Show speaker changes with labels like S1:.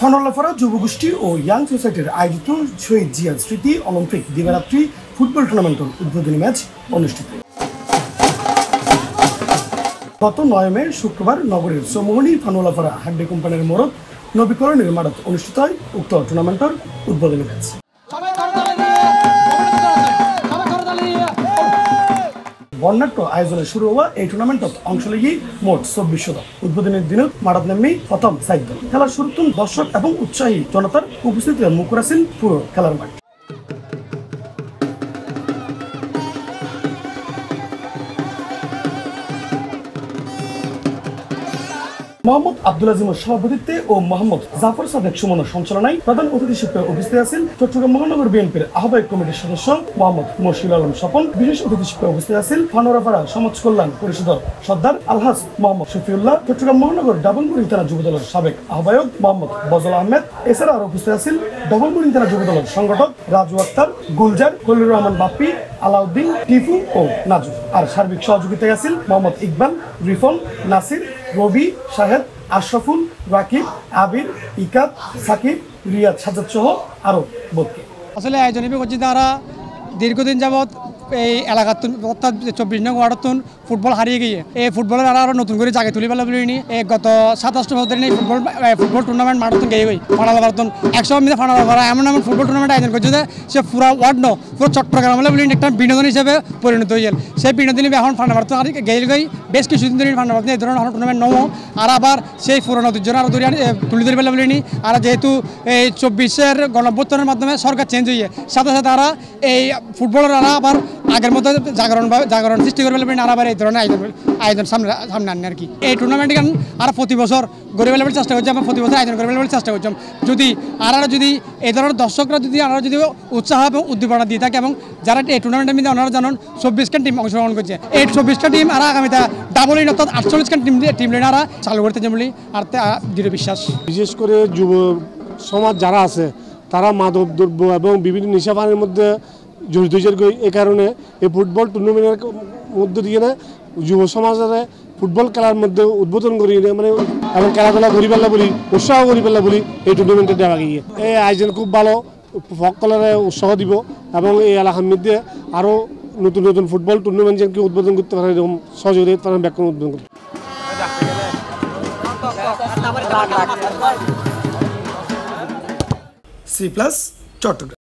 S1: ফানলাফারা যুবগোষ্ঠী ও young সোসাইটির আয়োজিত শহীদ জিয়ার স্মৃতি অলিম্পিক দিবারাত্রি ফুটবল টুর্নামেন্টের উদ্বোধনী ম্যাচ অনুষ্ঠিত। গত 9 মে শুক্রবার নগরের চৌমোহনী ফানলাফারা হাড্ডি কোম্পানির মোড়ত নবীকরণের মাঠত অনুষ্ঠিত হয় উক্ত টুর্নামেন্টের উদ্বোধনী ম্যাচ। বর্ণাঢ্য আয়োজনে শুরু হওয়া এই টুর্নামেন্টত অংশ লিয়ে মোট 24 দল। উদ্বোধনের দিনত মাঠত নামি প্রথম 4 দল। খেলার শুরুতে দর্শক এবং উৎসাহী জনতার উপস্থিতিতে মুখর আছিল পুরো খেলার মাঠ। মোহাম্মদ আব্দুল আজিমের সভাপতিত্বে ও মোহাম্মদ জাফর সাদেক সুমনের সঞ্চালনায় প্রধান অতিথি হিসেবে উপস্থিত আছেন চট্টগ্রাম মহানগর বিএনপির আহ্বায়ক কমিটির সদস্য মোহাম্মদ মশিউল আলম স্বপন। বিশেষ অতিথি হিসেবে উপস্থিত আছেন ফানলাফারা সমাজ কল্যাণ পরিষদের সর্দার আলহাজ মোহাম্মদ শফিউল্লাহ, চট্টগ্রাম মহানগর ডাবলমুরিং থানা যুবদলের সাবেক আহ্বায়ক মোহাম্মদ বজল আহমেদ। এছাড়া আরো উপস্থিত আছেন ডাবলমুরিং থানা যুবদলের সংগঠক রাজু আক্তার, গুলজার, খলিলুর রহমান বাপ্পি, আলাউদ্দিন, টিফু ও নাজু। আর সার্বিক সহযোগিতায় আছেন মোহাম্মদ ইকবাল, রিফন, নাসির, রবি, শাহেদ, আশরাফুল, রাকিব, আবির, ইকাত, সাকিব, রিয়াদ, সাজ্জাদ সহ আরো বোধকে।
S2: আসলে আয়োজন করছি তারা দীর্ঘদিন যাবৎ এই এলাকাতুন অর্থাৎ 24 নং ওয়ার্ডতুন ফুটবল হারিয়ে গিয়ে এই ফুটবলের আরো নতুন করে জায়গায় তুলি পেলা বলিনি। গত 27 বছর ধরে ফুটবল টুর্নামেন্ট মাঠতুন গিয়ে গই ফানালাফারাতুন 100 মিনিট ফানালাফারা এমন ফুটবল টুর্নামেন্ট আয়োজন করছে যে সে পুরো ওয়ার্ড ন পুরো চট্টগ্রাম বলে বলি একটা বিনোদন হিসেবে পরিণত হয়ে গেল। সেই বিনোদন এখন ফানালাফারাতুন আর গেল গই বেশ কিছুদিন ধরে ফানালাফারাতুন এই ধরনের টুর্নামেন্ট নমো আর আবার সেই পুরনো ঐতিহ্য আরো ধরে তুলি ধরে পেলা বলিনি। আর যেহেতু এই 24-এর গণঅভ্যুত্থানের মাধ্যমে সরকার চেঞ্জ হয়ে সাথে সাথে তারা এই ফুটবলের আবার আগের মতো জাগরণ সৃষ্টি করে ফেলবেন আর আবার এই ধরনের আয়োজন সামনে আনেন আর কি। এই টুর্নামেন্ট গান আর প্রতি বছর গড়ে ফেলার চেষ্টা করছি, আমরা প্রতি বছর আয়োজন করে ফেলার চেষ্টা করছি। যদি যদি এই ধরনের দর্শকরা যদি যদি উৎসাহ এবং উদ্দীপনা দিয়ে থাকে এবং যারা এই টুর্নামেন্টের মধ্যে ওনারা জানেন 24টা টিম অংশগ্রহণ করছে, এই 24টা টিম আর আগামীতে ডাবল ইন অর্থাৎ 48টা টিম লেনারা চালু করতে বলি আর দৃঢ় বিশ্বাস। বিশেষ করে
S3: যুব সমাজ যারা আছে তারা মাদক দ্রব্য এবং বিভিন্ন নেশাপানের মধ্যে জড়িত হয়েছে। এই কারণে এই ফুটবল টুর্নামেন্টের মধ্যে দিয়ে না যুব সমাজের ফুটবল খেলার মধ্যে উদ্বোধন করি মানে এবং খেলাধুলা করি পেলা বলি উৎসাহ করি পেলা বলি এই টুর্নামেন্টে দেওয়া গিয়ে এই আয়োজন খুব ভালো, সকলের উৎসাহ দিব এবং এই এলাকার মধ্যে আরও নতুন নতুন ফুটবল টুর্নামেন্ট যেন উদ্বোধন করতে পারে এরকম সহযোগিতা পারেন ব্যাখ্যা উদ্বোধন করতে।
S1: C+ চট্টগ্রাম।